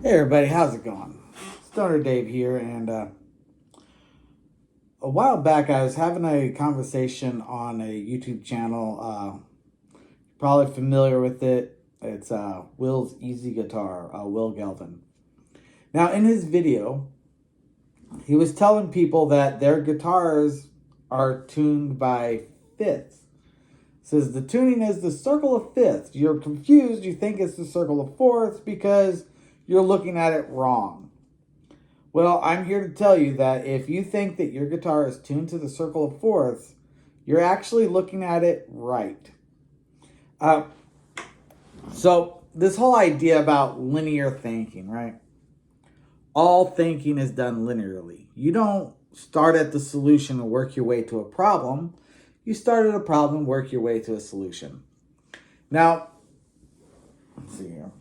Hey everybody, how's it going? Stoner Dave here, and a while back I was having a conversation on a YouTube channel. Probably familiar with it. It's Will's Easy Guitar, Will Gelvin. Now, in his video, he was telling people that their guitars are tuned by fifths. Says the tuning is the circle of fifths. You're confused. You think it's the circle of fourths because you're looking at it wrong. Well, I'm here to tell you that if you think that your guitar is tuned to the circle of fourths, you're actually looking at it right. So this whole idea about linear thinking, right? All thinking is done linearly. You don't start at the solution and work your way to a problem. You start at a problem, work your way to a solution. Now, let's see here.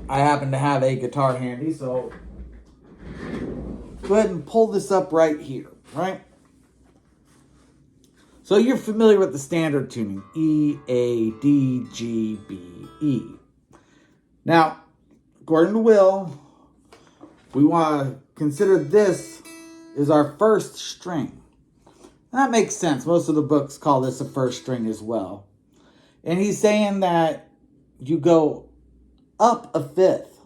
I happen to have a guitar handy, so go ahead and pull this up right here, right? So you're familiar with the standard tuning, E, A, D, G, B, E. Now, according to Will, we want to consider this is our first string. That makes sense. Most of the books call this a first string as well. And he's saying that you go up a fifth,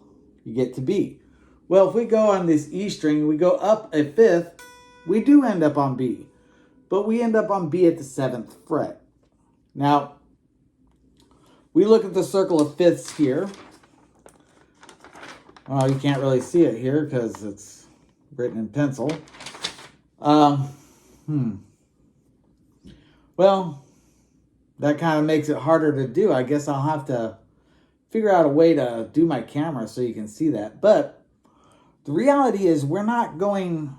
you get to B. Well, if we go on this E string, we go up a fifth, we do end up on B. But we end up on B at the 7th fret. Now, we look at the circle of fifths here. Well, you can't really see it here because it's written in pencil. Well, that kind of makes it harder to do. I guess I'll have to figure out a way to do my camera so you can see that. But the reality is we're not going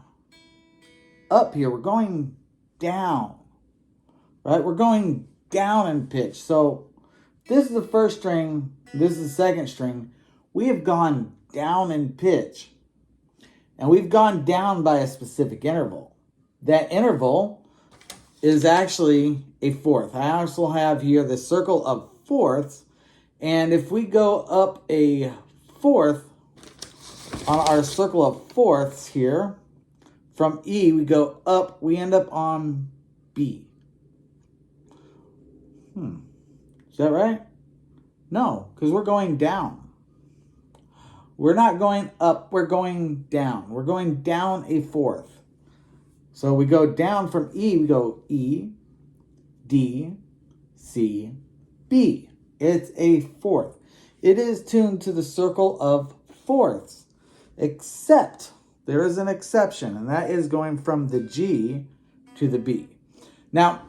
up here. We're going down, right? We're going down in pitch. So this is the first string. This is the second string. We have gone down in pitch. And we've gone down by a specific interval. That interval is actually a fourth. I also have here the circle of fourths. And if we go up a fourth on our circle of fourths here, from E we go up, we end up on B. Is that right? No, because we're going down. We're not going up, we're going down. We're going down a fourth. So we go down from E, we go E, D, C, B. It's a fourth. It is tuned to the circle of fourths, except there is an exception, and that is going from the G to the B. Now,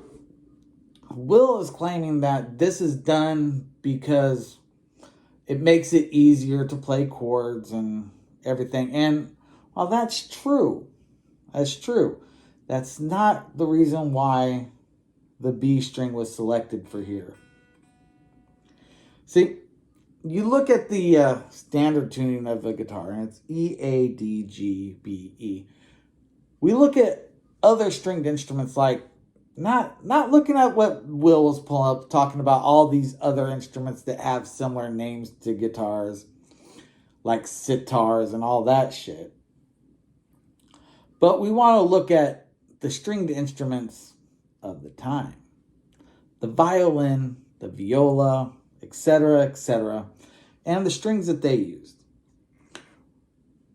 Will is claiming that this is done because it makes it easier to play chords and everything. And while that's true, that's not the reason why the B string was selected for here. See, you look at the standard tuning of a guitar, and it's E, A, D, G, B, E. We look at other stringed instruments like, not looking at what Will was pulling up, talking about all these other instruments that have similar names to guitars, like sitars and all that shit. But we want to look at the stringed instruments of the time. The violin, the viola, etc., and the strings that they used.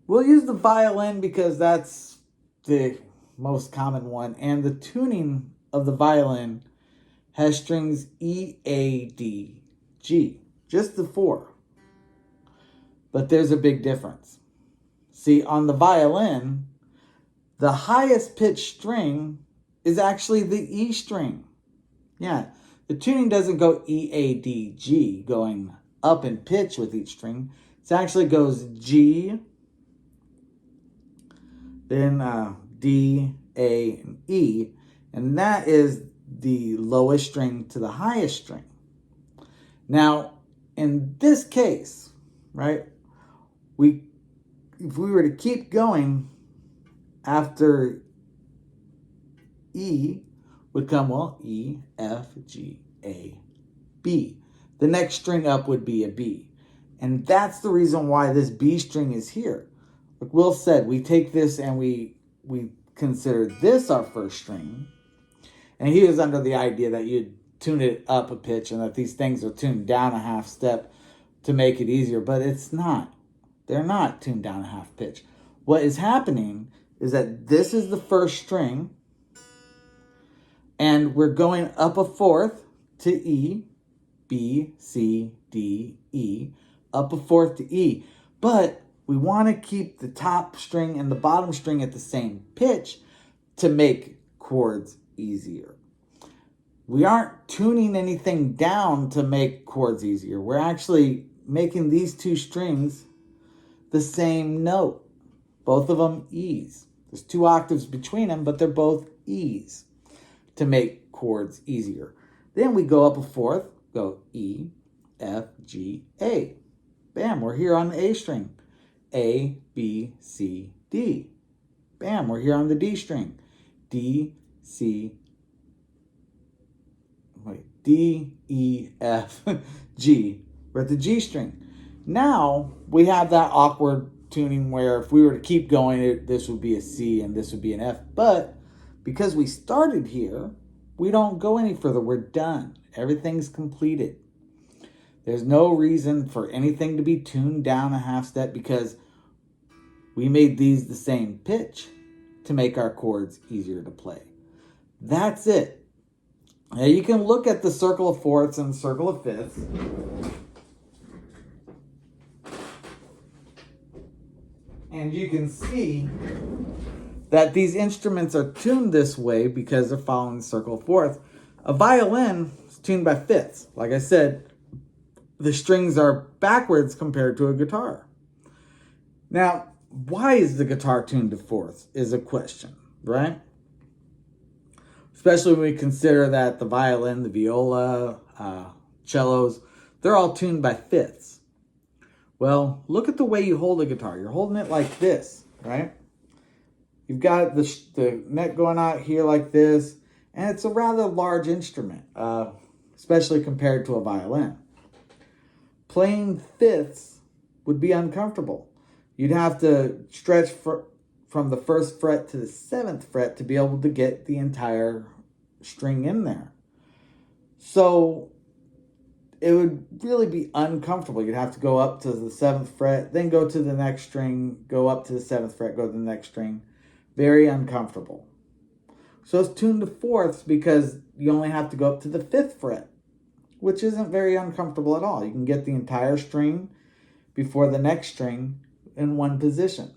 We'll use the violin because that's the most common one, and the tuning of the violin has strings E, A, D, G, just the four. But there's a big difference. See, on the violin, the highest pitched string is actually the E string. Yeah, the tuning doesn't go E, A, D, G, going up in pitch with each string. It actually goes G, then D, A, and E. And that is the lowest string to the highest string. Now, in this case, right, if we were to keep going after E, would come, well, E, F, G, A, B. The next string up would be a B. And that's the reason why this B string is here. Like Will said, we take this and we consider this our first string. And he was under the idea that you'd tune it up a pitch and that these things are tuned down a half step to make it easier. But it's not. They're not tuned down a half pitch. What is happening is that this is the first string, and we're going up a fourth to E, B, C, D, E, up a fourth to E. But we want to keep the top string and the bottom string at the same pitch to make chords easier. We aren't tuning anything down to make chords easier. We're actually making these two strings the same note. Both of them E's. There's 2 octaves between them, but they're both E's to make chords easier. Then we go up a fourth, go E, F, G, A. Bam, we're here on the A string. A, B, C, D. Bam, we're here on the D string. D, C, D, E, F, G. We're at the G string. Now we have that awkward tuning where if we were to keep going, this would be a C and this would be an F. But because we started here, we don't go any further. We're done. Everything's completed. There's no reason for anything to be tuned down a half step because we made these the same pitch to make our chords easier to play. That's it. Now you can look at the circle of fourths and the circle of fifths. And you can see that these instruments are tuned this way because they're following the circle of fourths. A violin is tuned by fifths. Like I said, the strings are backwards compared to a guitar. Now, why is the guitar tuned to fourths is a question, right? Especially when we consider that the violin, the viola, cellos, they're all tuned by fifths. Well, look at the way you hold a guitar. You're holding it like this, right? You've got the neck going out here like this, and it's a rather large instrument, especially compared to a violin. Playing fifths would be uncomfortable. You'd have to stretch from the 1st fret to the 7th fret to be able to get the entire string in there. So it would really be uncomfortable. You'd have to go up to the 7th fret, then go to the next string, go up to the 7th fret, go to the next string. Very uncomfortable. So it's tuned to fourths because you only have to go up to the 5th fret, which isn't very uncomfortable at all. You can get the entire string before the next string in one position.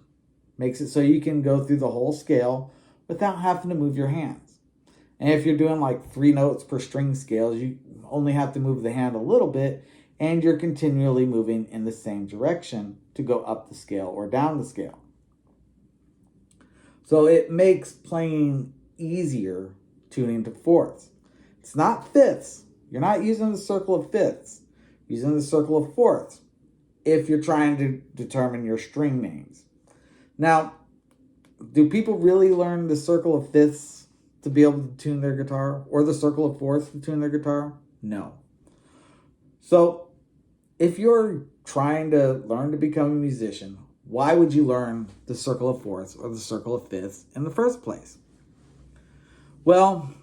Makes it so you can go through the whole scale without having to move your hands. And if you're doing like 3 notes per string scale, you only have to move the hand a little bit, and you're continually moving in the same direction to go up the scale or down the scale. So it makes playing easier tuning to fourths. It's not fifths. You're not using the circle of fifths. You're using the circle of fourths if you're trying to determine your string names. Now, do people really learn the circle of fifths to be able to tune their guitar, or the circle of fourths to tune their guitar? No. So if you're trying to learn to become a musician, why would you learn the circle of fourths or the circle of fifths in the first place? Well,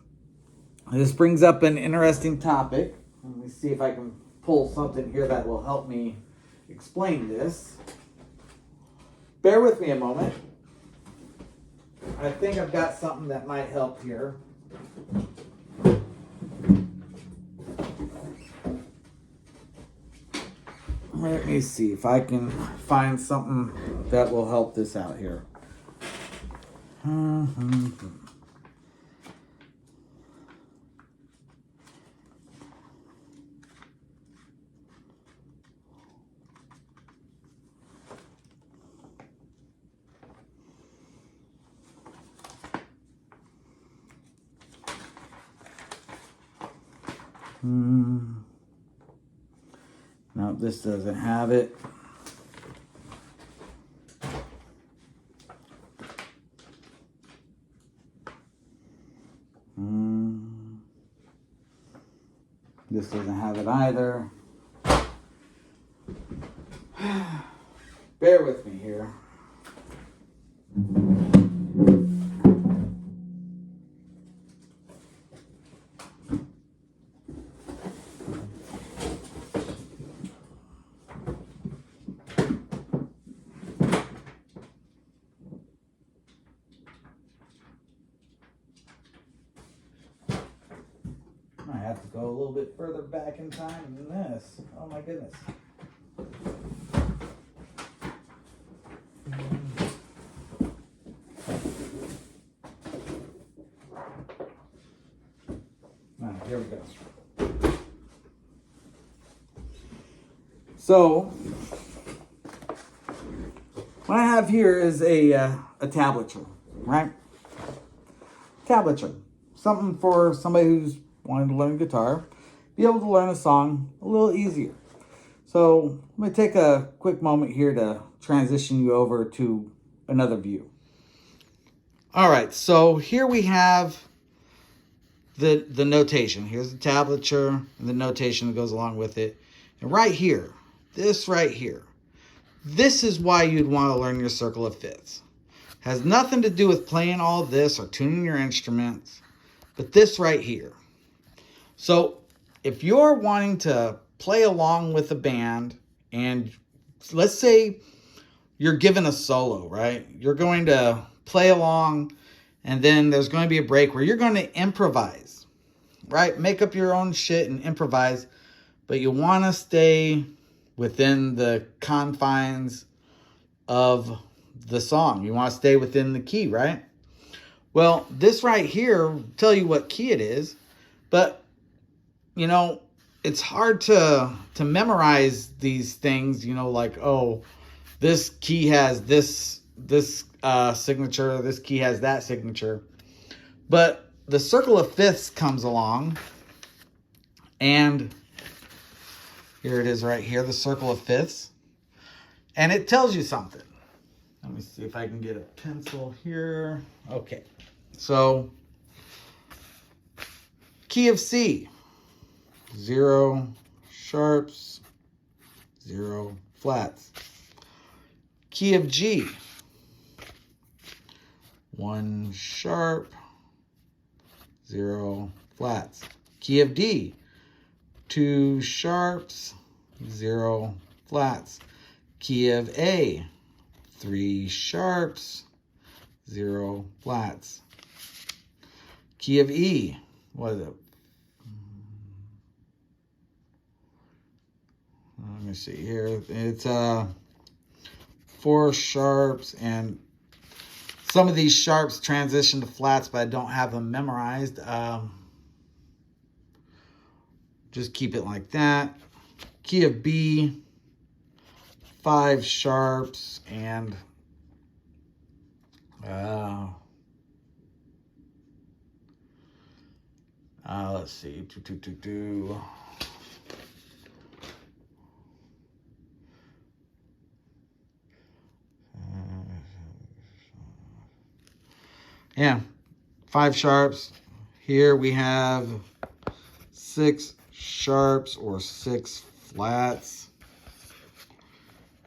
this brings up an interesting topic. Let me see if I can pull something here that will help me explain this. Bear with me a moment. I think I've got something that might help here. Let me see if I can find something that will help this out here. No, this doesn't have it. This doesn't have it either. have to go a little bit further back in time than this. Oh my goodness. Here we go. So, what I have here is a tablature, right? Tablature. Something for somebody who's wanting to learn guitar, be able to learn a song a little easier. So, I'm going to take a quick moment here to transition you over to another view. All right, so here we have the notation. Here's the tablature and the notation that goes along with it. And right here, this right here, this is why you'd want to learn your circle of fifths. Has nothing to do with playing all this or tuning your instruments, but this right here. So if you're wanting to play along with a band, and let's say you're given a solo, right? You're going to play along, and then there's going to be a break where you're going to improvise, right? Make up your own shit and improvise, but you want to stay within the confines of the song. You want to stay within the key, right? Well, this right here will tell you what key it is, but you know, it's hard to memorize these things, you know, like, oh, this key has this signature, this key has that signature. But the circle of fifths comes along, and here it is right here, the circle of fifths, and it tells you something. Let me see if I can get a pencil here. Okay, so key of C, 0 sharps, 0 flats. Key of G, 1 sharp, 0 flats. Key of D, 2 sharps, 0 flats. Key of A, 3 sharps, 0 flats. Key of E, what is it? Let me see here. It's 4 sharps, and some of these sharps transition to flats, but I don't have them memorized. Just keep it like that. Key of B, 5 sharps, and let's see, yeah, 5 sharps. Here we have 6 sharps or 6 flats.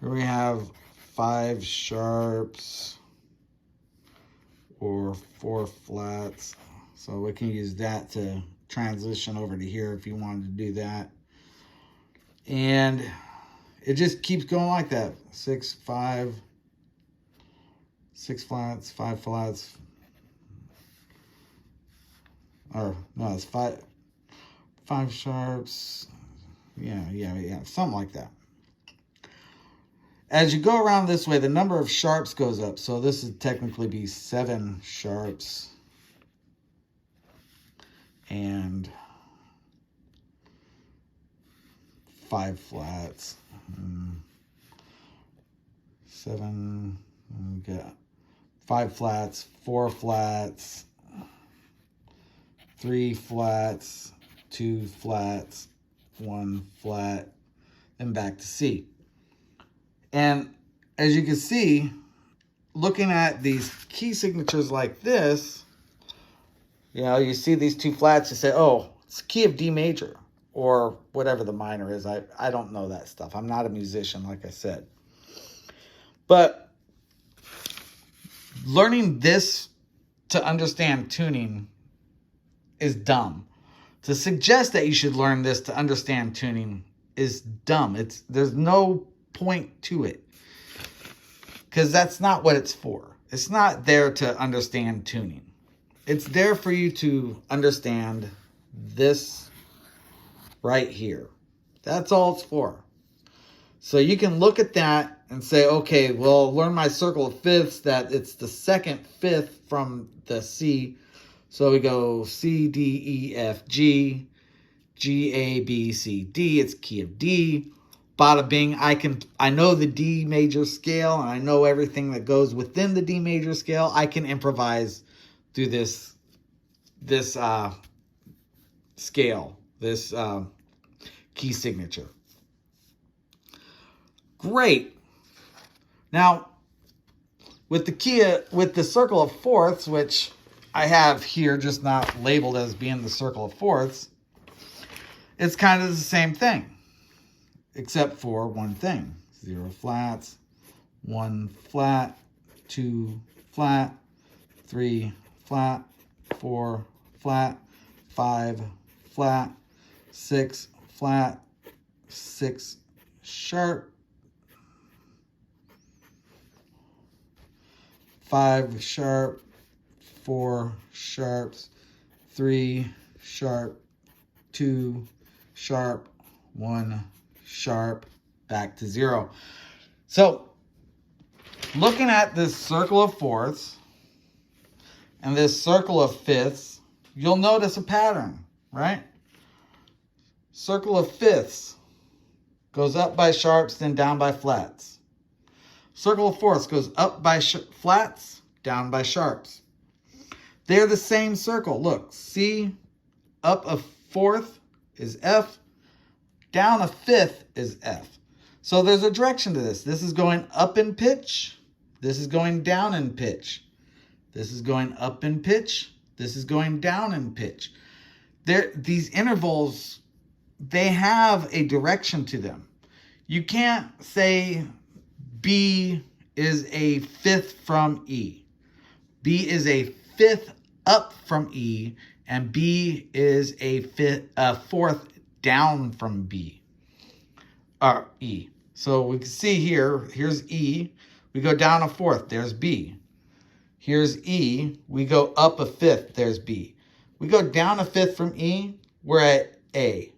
Here we have 5 sharps or 4 flats. So we can use that to transition over to here if you wanted to do that. And it just keeps going like that. 6, 5, 6 flats, 5 flats. Or no, it's 5 sharps. Yeah, something like that. As you go around this way, the number of sharps goes up. So this would technically be 7 sharps and 5 flats. 7, we got 5 flats, 4 flats, 3 flats, 2 flats, 1 flat, and back to C. And as you can see, looking at these key signatures like this, you know, you see these 2 flats, you say, oh, it's key of D major, or whatever the minor is. I don't know that stuff. I'm not a musician, like I said. But learning this to understand tuning is dumb. To suggest that you should learn this to understand tuning is dumb. There's no point to it, because that's not what it's for. It's not there to understand tuning. It's there for you to understand this right here. That's all it's for. So you can look at that and say, okay, well, learn my circle of fifths, that it's the second fifth from the C. So we go C, D, E, F, G, G, A, B, C, D. It's key of D. Bada bing, I know the D major scale, and I know everything that goes within the D major scale. I can improvise through this scale, this key signature. Great. Now, with the circle of fourths, which I have here, just not labeled as being the circle of fourths, it's kind of the same thing, except for one thing. 0 flats, 1 flat, 2 flat, 3 flat, 4 flat, 5 flat, 6 flat, 6 sharp, 5 sharp, 4 sharps, 3 sharp, 2 sharp, 1 sharp, back to 0. So, looking at this circle of fourths and this circle of fifths, you'll notice a pattern, right? Circle of fifths goes up by sharps, then down by flats. Circle of fourths goes up by flats, down by sharps. They're the same circle. Look, C, up a fourth is F, down a fifth is F. So there's a direction to this. This is going up in pitch. This is going down in pitch. This is going up in pitch. This is going down in pitch. These intervals, they have a direction to them. You can't say B is a fifth from E. B is a fifth up from E, and B is a fourth down from B or E. So we can see here, here's E, we go down a fourth, there's B. Here's E, we go up a fifth, there's B. We go down a fifth from E, we're at A.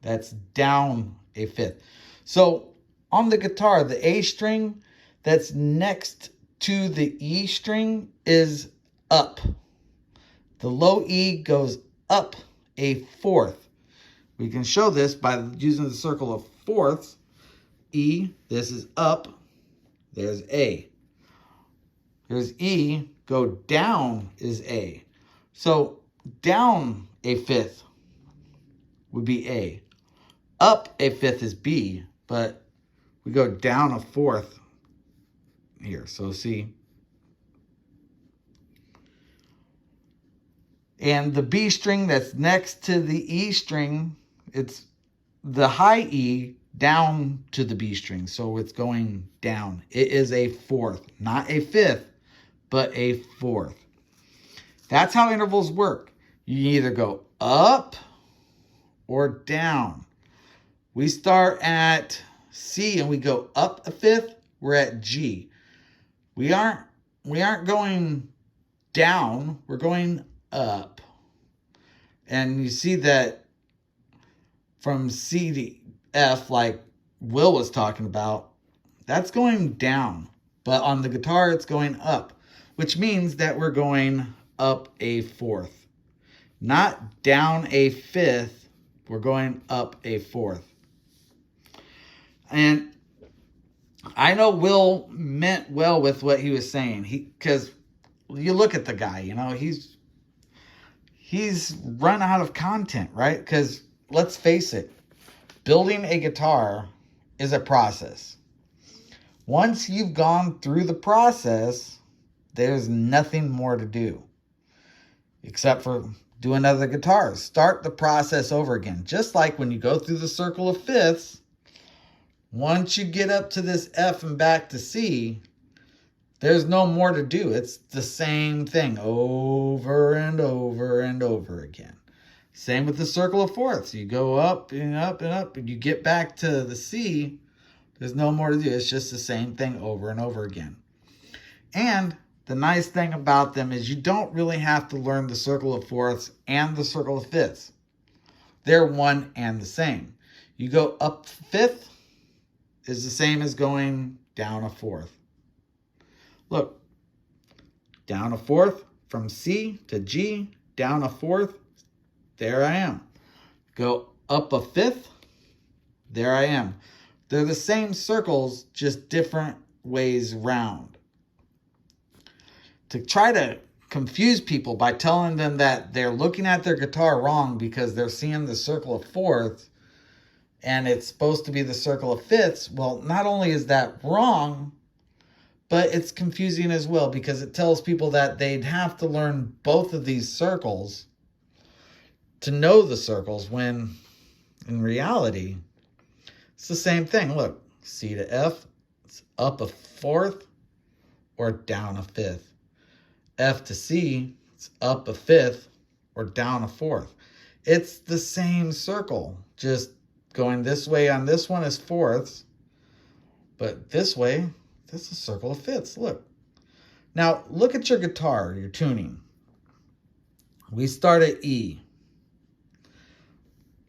That's down a fifth. So on the guitar, the A string that's next to the E string is up. The low E goes up a fourth. We can show this by using the circle of fourths. E, this is up, there's A. Here's E, go down is A. So down a fifth would be A. Up a fifth is B, but we go down a fourth here. So see. And the B string that's next to the E string, it's the high E down to the B string. So it's going down. It is a fourth, not a fifth, but a fourth. That's how intervals work. You either go up or down. We start at C and we go up a fifth, we're at G. We aren't going down, we're going up. And you see that from C to F, like Will was talking about, that's going down. But on the guitar, it's going up, which means that we're going up a fourth. Not down a fifth, we're going up a fourth. And I know Will meant well with what he was saying. Because you look at the guy, you know, he's run out of content, right? Because let's face it, building a guitar is a process. Once you've gone through the process, there's nothing more to do except for do another guitar. Start the process over again. Just like when you go through the circle of fifths, once you get up to this F and back to C, there's no more to do. It's the same thing over and over and over again. Same with the circle of fourths. You go up and up and up, and you get back to the C, there's no more to do. It's just the same thing over and over again. And the nice thing about them is you don't really have to learn the circle of fourths and the circle of fifths. They're one and the same. You go up fifth is the same as going down a fourth. Look, down a fourth from C to G, down a fourth, there I am. Go up a fifth, there I am. They're the same circles, just different ways round. To try to confuse people by telling them that they're looking at their guitar wrong because they're seeing the circle of fourths and it's supposed to be the circle of fifths, well, not only is that wrong, but it's confusing as well because it tells people that they'd have to learn both of these circles to know the circles, when in reality, it's the same thing. Look, C to F, it's up a fourth or down a fifth. F to C, it's up a fifth or down a fourth. It's the same circle, just going this way on this one is fourths, but this way, this is a circle of fifths. Look. Now, look at your guitar, your tuning. We start at E,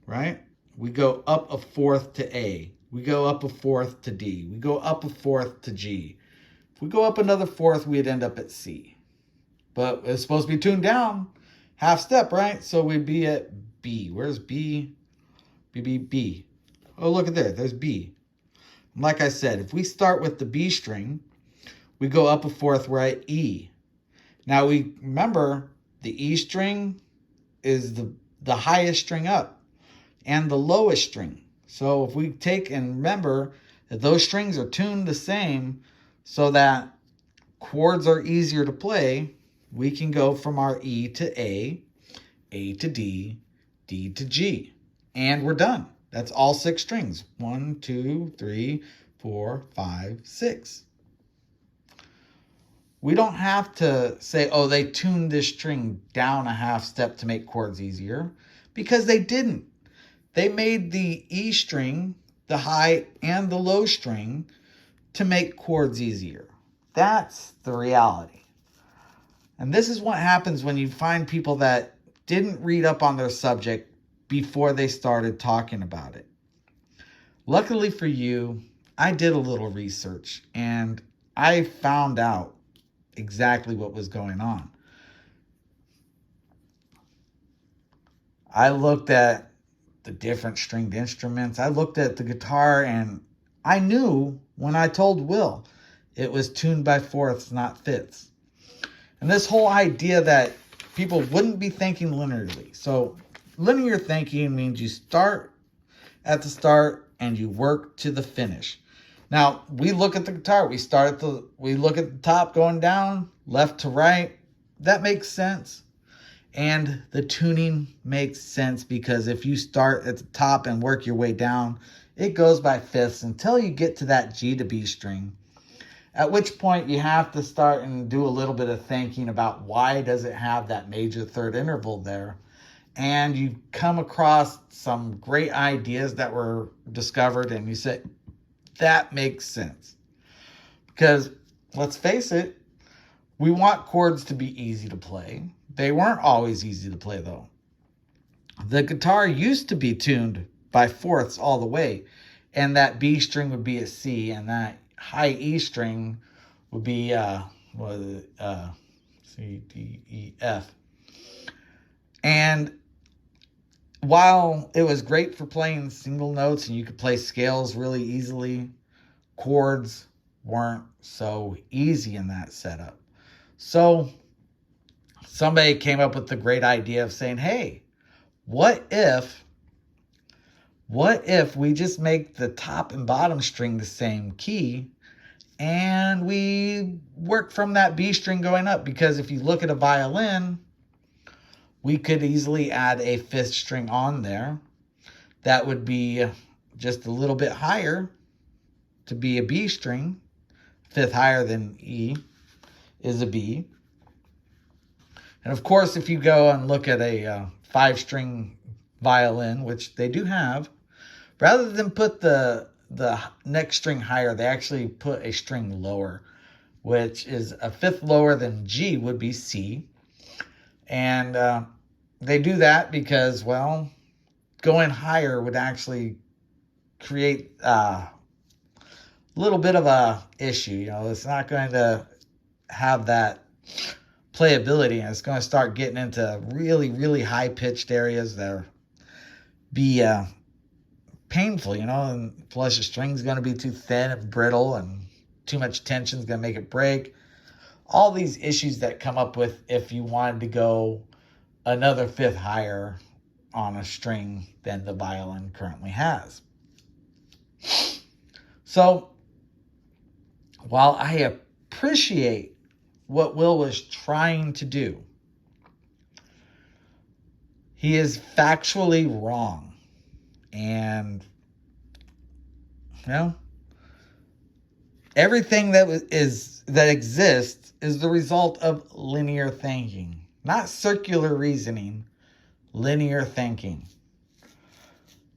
right? We go up a fourth to A. We go up a fourth to D. We go up a fourth to G. If we go up another fourth, we'd end up at C. But it's supposed to be tuned down half step, right? So we'd be at B. Where's B? B. Oh, look at there. There's B. Like I said, if we start with the B string, we go up a fourth, we're at E. Now we remember the E string is the highest string up and the lowest string. So if we take and remember that those strings are tuned the same so that chords are easier to play, we can go from our E to A to D, D to G, and we're done. That's all 6 strings. 1, 2, 3, 4, 5, 6. We don't have to say, oh, they tuned this string down a half step to make chords easier, because they didn't. They made the E string, the high and the low string, to make chords easier. That's the reality. And this is what happens when you find people that didn't read up on their subject before they started talking about it. Luckily for you, I did a little research and I found out exactly what was going on. I looked at the different stringed instruments. I looked at the guitar and I knew when I told Will it was tuned by fourths, not fifths. And this whole idea that people wouldn't be thinking linearly. So linear thinking means you start at the start and you work to the finish. Now, we look at the guitar. We look at the top going down, left to right. That makes sense. And the tuning makes sense because if you start at the top and work your way down, it goes by fifths until you get to that G to B string. At which point you have to start and do a little bit of thinking about why does it have that major third interval there. And you come across some great ideas that were discovered and you say, that makes sense. Because let's face it, we want chords to be easy to play. They weren't always easy to play though. The guitar used to be tuned by fourths all the way. And that B string would be a C and that high E string would be C, D, E, F. And while it was great for playing single notes and you could play scales really easily, chords weren't so easy in that setup. So somebody came up with the great idea of saying, hey, what if we just make the top and bottom string the same key and we work from that B string going up? Because if you look at a violin, we could easily add a fifth string on there. That would be just a little bit higher to be a B string. Fifth higher than E is a B. And of course, if you go and look at a 5-string violin, which they do have, rather than put the next string higher, they actually put a string lower, which is a fifth lower than G would be C. And they do that because, well, going higher would actually create a little bit of a issue. You know, it's not going to have that playability, and it's going to start getting into really, really high pitched areas that are be painful, you know, and plus your string's going to be too thin and brittle, and too much tension is going to make it break. All these issues that come up with if you wanted to go another fifth higher on a string than the violin currently has. So while I appreciate what Will was trying to do, he is factually wrong. And, you know, everything that exists is the result of linear thinking, not circular reasoning, linear thinking.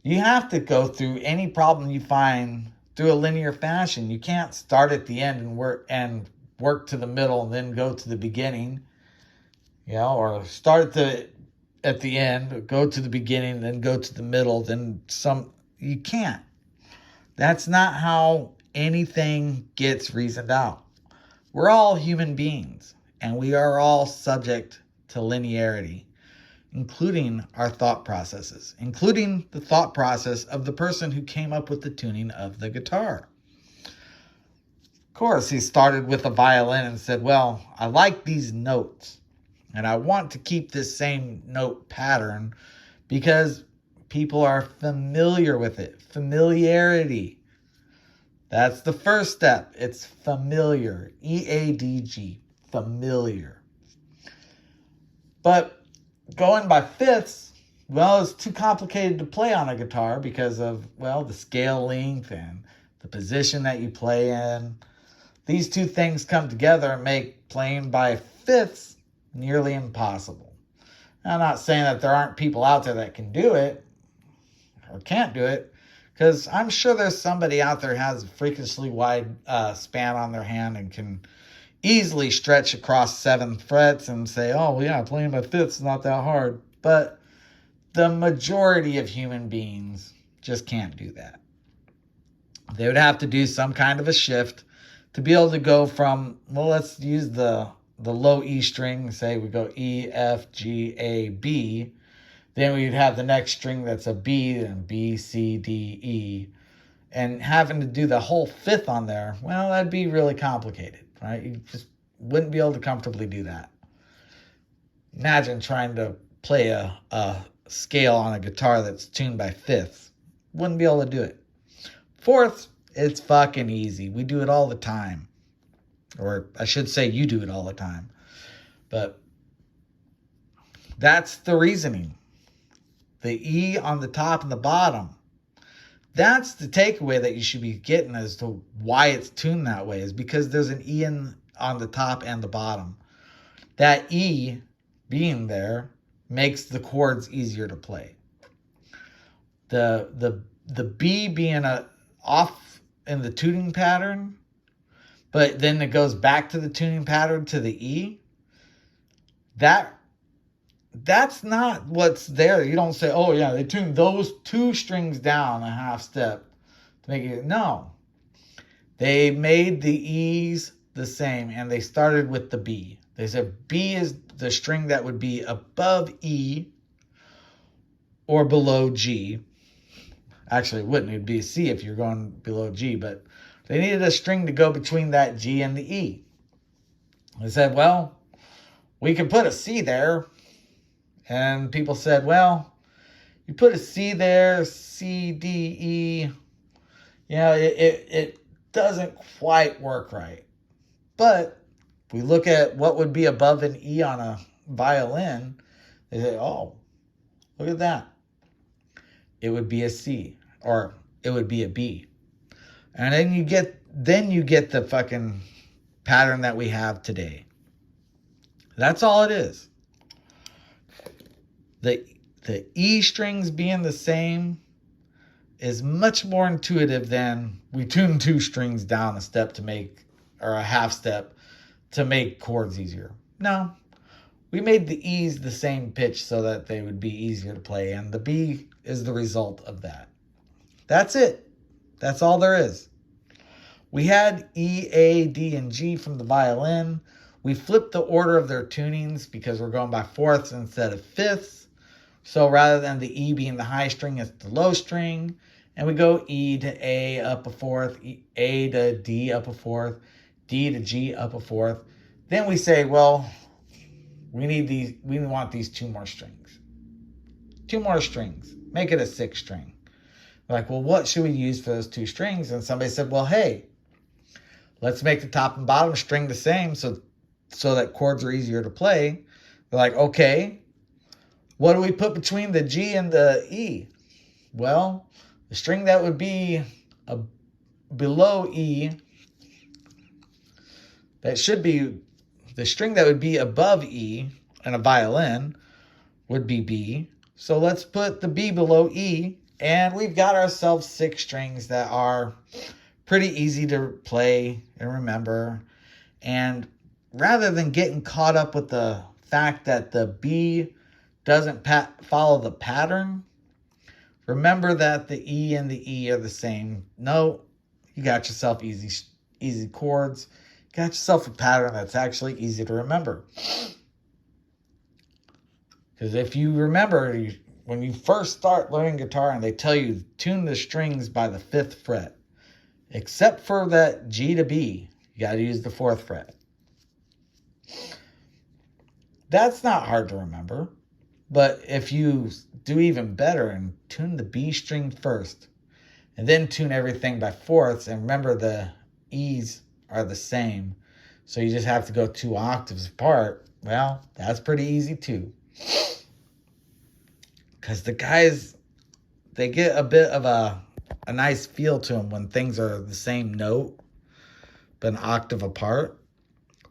You have to go through any problem you find through a linear fashion. You can't start at the end and work to the middle and then go to the beginning, you know, or start at the end, go to the beginning, then go to the middle, then some. You can't. That's not how anything gets reasoned out. We're all human beings, and we are all subject to linearity, including our thought processes, including the thought process of the person who came up with the tuning of the guitar. Of course, he started with a violin and said, well, I like these notes, and I want to keep this same note pattern because people are familiar with it. Familiarity. That's the first step. It's familiar. EADG. Familiar. But going by fifths, well, it's too complicated to play on a guitar because of, well, the scale length and the position that you play in. These two things come together and make playing by fifths nearly impossible. I'm not saying that there aren't people out there that can do it or can't do it, because I'm sure there's somebody out there who has a freakishly wide span on their hand and can easily stretch across 7 frets and say, oh, yeah, playing by fifths is not that hard. But the majority of human beings just can't do that. They would have to do some kind of a shift to be able to go from, well, let's use the low E string, say we go E, F, G, A, B. Then we'd have the next string that's a B, and B, C, D, E. And having to do the whole fifth on there, well, that'd be really complicated, right? You just wouldn't be able to comfortably do that. Imagine trying to play a scale on a guitar that's tuned by fifths. Wouldn't be able to do it. Fourths, it's fucking easy. We do it all the time. Or I should say you do it all the time. But that's the reasoning. The E on the top and the bottom. That's the takeaway that you should be getting as to why it's tuned that way, is because there's an E on the top and the bottom. That E being there makes the chords easier to play. The B being off in the tuning pattern, but then it goes back to the tuning pattern to the E. That's not what's there. You don't say, oh yeah, they tuned those 2 strings down a half step to make it. No. They made the E's the same, and they started with the B. They said B is the string that would be above E or below G. Actually, it wouldn't. It'd be a C if you're going below G, but they needed a string to go between that G and the E. They said, well, we could put a C there. And people said, well, you put a C there, C, D, E, you know, it doesn't quite work right. But if we look at what would be above an E on a violin, they say, oh, look at that. It would be a C, or it would be a B. And then you get the fucking pattern that we have today. That's all it is. The E strings being the same is much more intuitive than we tune 2 strings down a step to make, or a half step to make chords easier. No, we made the E's the same pitch so that they would be easier to play, and the B is the result of that. That's it. That's all there is. We had E, A, D, and G from the violin. We flipped the order of their tunings because we're going by fourths instead of fifths. So rather than the E being the high string, it's the low string. And we go E to A up a fourth, A to D up a fourth, D to G up a fourth. Then we say, well, we want these two more strings. Two more strings. Make it a sixth string. We're like, well, what should we use for those two strings? And somebody said, well, hey, let's make the top and bottom string the same so that chords are easier to play. They're like, okay, what do we put between the G and the E? Well, the string that would be below E, that should be the string that would be above E in a violin would be B. So let's put the B below E, and we've got ourselves 6 strings that are pretty easy to play and remember. And rather than getting caught up with the fact that the B doesn't follow the pattern, remember that the E and the E are the same. No, you got yourself easy chords. You got yourself a pattern that's actually easy to remember. Because if you remember, when you first start learning guitar and they tell you tune the strings by the 5th fret, except for that G to B, you got to use the 4th fret. That's not hard to remember. But if you do even better and tune the B string first, and then tune everything by fourths, and remember the E's are the same, so you just have to go 2 octaves apart, well, that's pretty easy too. Because the guys, they get a bit of a nice feel to them when things are the same note, but an octave apart,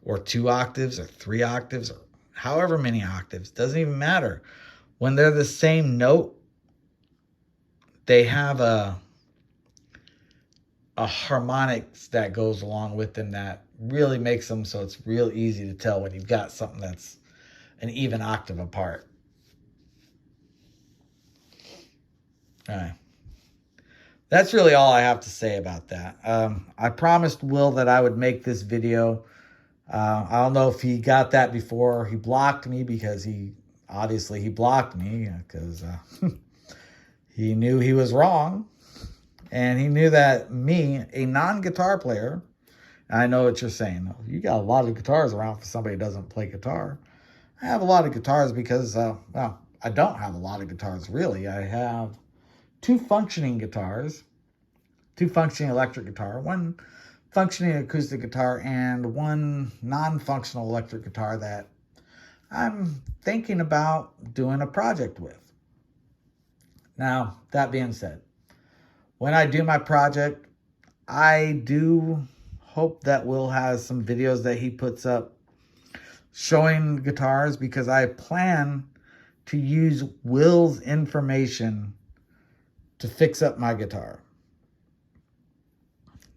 or 2 octaves, or 3 octaves, or however many octaves, doesn't even matter. When they're the same note, they have a harmonics that goes along with them that really makes them so it's real easy to tell when you've got something that's an even octave apart. All right. That's really all I have to say about that. I promised Will that I would make this video. I don't know if he got that before he blocked me, because he blocked me because he knew he was wrong. And he knew that me, a non-guitar player, and I know what you're saying. You got a lot of guitars around for somebody who doesn't play guitar. I have a lot of guitars because, well, I don't have a lot of guitars, really. I have 2 functioning guitars, 2 functioning electric guitar, 1 functioning acoustic guitar, and 1 non-functional electric guitar that I'm thinking about doing a project with. Now, that being said, when I do my project, I do hope that Will has some videos that he puts up showing guitars, because I plan to use Will's information to fix up my guitar.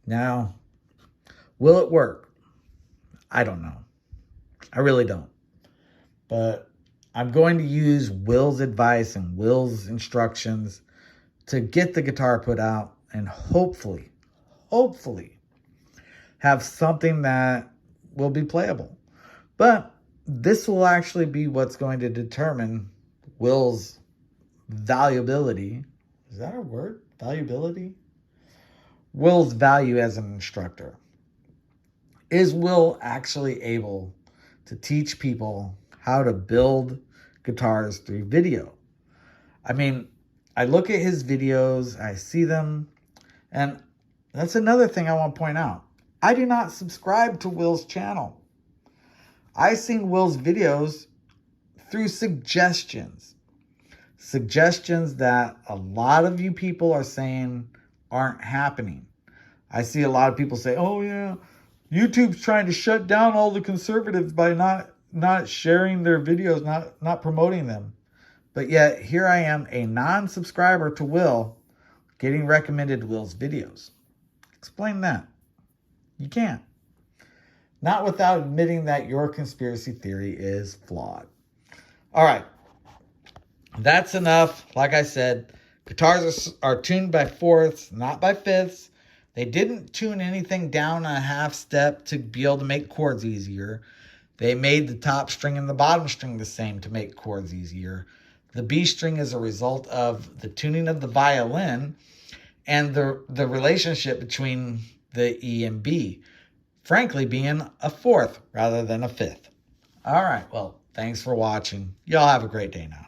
Now, will it work? I don't know. I really don't. But I'm going to use Will's advice and Will's instructions to get the guitar put out, and hopefully have something that will be playable. But this will actually be what's going to determine Will's valuability. Is that a word? Valuability? Will's value as an instructor. Is Will actually able to teach people how to build guitars through video? I mean, I look at his videos, I see them, and that's another thing I want to point out. I do not subscribe to Will's channel. I've seen Will's videos through suggestions. Suggestions that a lot of you people are saying aren't happening. I see a lot of people say, oh yeah, YouTube's trying to shut down all the conservatives by not sharing their videos, not promoting them. But yet, here I am, a non-subscriber to Will, getting recommended Will's videos. Explain that. You can't. Not without admitting that your conspiracy theory is flawed. All right. That's enough. Like I said, Guitars are tuned by fourths, not by fifths. They didn't tune anything down a half step to be able to make chords easier. They made the top string and the bottom string the same to make chords easier. The B string is a result of the tuning of the violin and the relationship between the E and B, frankly being a fourth rather than a fifth. All right, well, thanks for watching. Y'all have a great day now.